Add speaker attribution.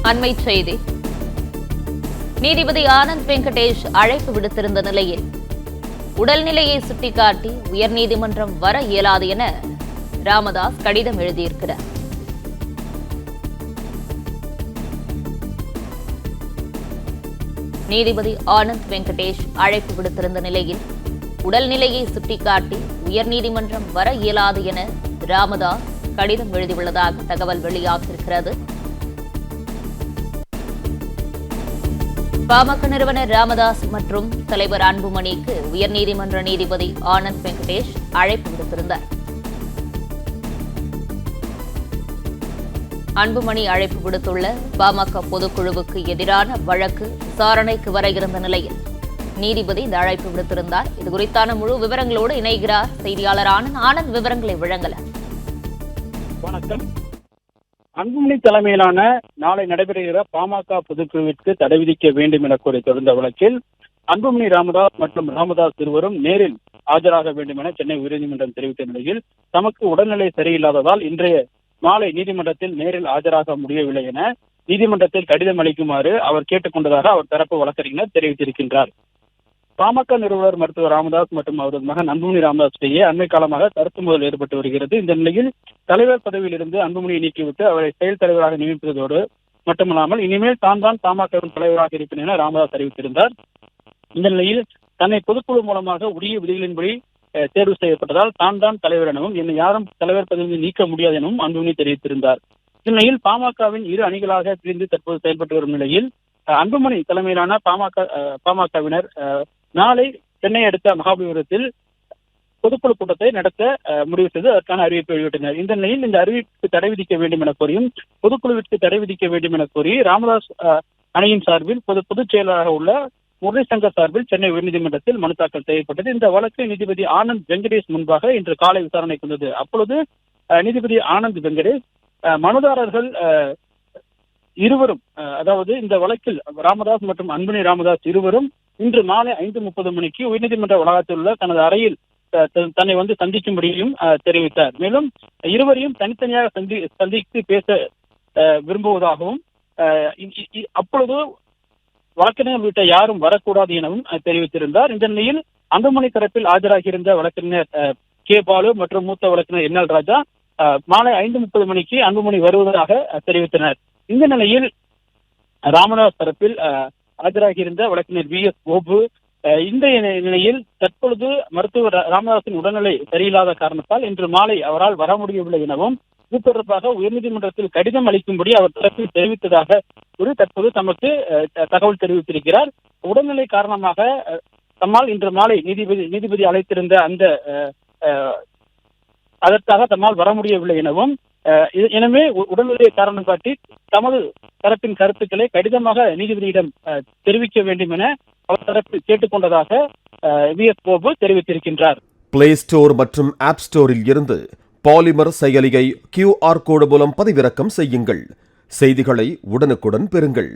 Speaker 1: அண்மை செய்தி. நீதிபதி ஆனந்த் வெங்கடேஷ் அழைப்பு விடுத்திருந்த நிலையில் உடல்நிலையை சுட்டிக்காட்டி உயர்நீதிமன்றம் வர இயலாது என ராமதாஸ் கடிதம் எழுதியிருக்கிறார். நீதிபதி ஆனந்த் வெங்கடேஷ் அழைப்பு விடுத்திருந்த நிலையில் உடல்நிலையை சுட்டிக்காட்டி உயர்நீதிமன்றம் வர இயலாது என ராமதாஸ் கடிதம் எழுதியுள்ளதாக தகவல் வெளியாகியிருக்கிறது. பாமக நிறுவனர் ராமதாஸ் மற்றும் தலைவர் அன்புமணிக்கு உயர்நீதிமன்ற நீதிபதி ஆனந்த் வெங்கடேஷ் அழைப்பு விடுத்திருந்தார். அன்புமணி அழைப்பு விடுத்துள்ள பாமக பொதுக்குழுவுக்கு எதிரான வழக்கு விசாரணைக்கு வர இருந்த நிலையில் நீதிபதி இந்த அழைப்பு விடுத்திருந்தார். இதுகுறித்தான முழு விவரங்களோடு இணைகிறார் செய்தியாளர் ஆனந்த். ஆனந்த், விவரங்களை வழங்கலாம்.
Speaker 2: வணக்கம். அன்புமணி தலைமையிலான நாளை நடைபெறுகிற பாமக பொதுக்குழுவிற்கு தடை விதிக்க வேண்டும் என கோரி தொடர்ந்த வழக்கில் அன்புமணி ராமதாஸ் மற்றும் ராமதாஸ் இருவரும் நேரில் ஆஜராக வேண்டும் என சென்னை உயர்நீதிமன்றம் தெரிவித்த நிலையில் தமக்கு உடல்நிலை சரியில்லாததால் இன்றைய மாலை நீதிமன்றத்தில் நேரில் ஆஜராக முடியவில்லை என நீதிமன்றத்தில் கடிதம் அளிக்குமாறு அவர் கேட்டுக் கொண்டதாக அவர் தரப்பு வழக்கறிஞர் தெரிவித்திருக்கின்றார். பாமக நிறுவனர் மருத்துவர் ராமதாஸ் மற்றும் அவரது மகன் அன்புமணி ராமதாஸ் இடையே அண்மை காலமாக கருத்து மோதல் ஏற்பட்டு வருகிறது. இந்த நிலையில் தலைவர் பதவியில் இருந்து அன்புமணியை நீக்கிவிட்டு அவரை செயல் தலைவராக நியமிப்பதோடு மட்டுமல்லாமல் இனிமேல் தான் பாமகவின் தலைவராக இருப்பேன் என ராமதாஸ் அறிவித்திருந்தார். இந்த நிலையில் தன்னை பொதுக்குழு மூலமாக உரிய விதிகளின்படி தேர்வு செய்யப்பட்டதால் தான் தலைவர் எனவும் என்னை யாரும் தலைவர் பதவியில் நீக்க முடியாது எனவும் அன்புமணி தெரிவித்திருந்தார். இந்நிலையில் பாமகவின் இரு அணிகளாக பிரிந்து தற்போது செயல்பட்டு வரும் நிலையில் அன்புமணி தலைமையிலான பாமகவினர் நாளை சென்னை அடுத்த மகாபலிபுரத்தில் பொதுக்குழு கூட்டத்தை நடத்த முடிவு செய்து அதற்கான அறிவிப்பை வெளியிட்டனர். இந்த நிலையில் இந்த அறிவிப்புக்கு தடை விதிக்க வேண்டும் என கோரியும் பொதுக்குழுவிற்கு தடை விதிக்க வேண்டும் என கோரி ராமதாஸ் அணியின் சார்பில் பொதுச் செயலராக உள்ள முரளி சங்கர் சார்பில் சென்னை உயர்நீதிமன்றத்தில் மனு தாக்கல் செய்யப்பட்டது. இந்த வழக்கு நீதிபதி ஆனந்த் வெங்கடேஷ் முன்பாக இன்று காலை விசாரணைக்கு வந்தது. அப்பொழுது நீதிபதி ஆனந்த் வெங்கடேஷ் மனுதாரர்கள் இருவரும், அதாவது இந்த வழக்கில் ராமதாஸ் மற்றும் அன்புமணி ராமதாஸ் இருவரும் இன்று மாலை 5:30 மணிக்கு உயர்நீதிமன்ற வளாகத்தில் உள்ள தனது அறையில் தன்னை வந்து சந்திக்கும்படியும் தெரிவித்தார். மேலும் இருவரையும் தனித்தனியாக சந்தித்து பேச விரும்புவதாகவும் அப்பொழுது வழக்கறிஞர் உள்ளிட்ட யாரும் வரக்கூடாது எனவும் தெரிவித்திருந்தார். இந்த நிலையில் அன்புமணி தரப்பில் ஆஜராகியிருந்த வழக்கறிஞர் கே பாலு மற்றும் மூத்த வழக்கறிஞர் என்.எல். ராஜா மாலை 5:30 மணிக்கு அன்புமணி வருவதாக தெரிவித்தனர். இந்த நிலையில் ராமதாஸ் தரப்பில் ஆஜராகியிருந்த வழக்கறிஞர் வி.எஸ். கோபு இந்த நிலையில் தற்பொழுது மருத்துவர் ராமதாஸின் உடல்நிலை சரியில்லாத காரணத்தால் இன்று மாலை அவரால் வர முடியவில்லை எனவும் இது தொடர்பாக உயர்நீதிமன்றத்தில் கடிதம் அளிக்கும்படி அவர் தரப்பில் தெரிவித்ததாக ஒரு தற்போது தமக்கு தகவல் தெரிவித்திருக்கிறார். உடல்நிலை காரணமாக தம்மால் இன்று மாலை நீதிபதி அழைத்திருந்த அந்த அதற்காக தம்மால் வர முடியவில்லை எனவும் எனவே உடல்நிலையை காரணம் காட்டி தமது தரப்பின் கருத்துக்களை கடிதமாக நீதிபதியிடம் தெரிவிக்க வேண்டும் என அவர் தரப்பு கேட்டுக்கொண்டதாக வி.எஸ். கோபு தெரிவித்திருக்கின்றார்.
Speaker 3: பிளே ஸ்டோர் மற்றும் ஆப் ஸ்டோரில் இருந்து பாலிமர் செயலியை QR கோடு மூலம் பதிவிறக்கம் செய்யுங்கள். செய்திகளை உடனுக்குடன் பெறுங்கள்.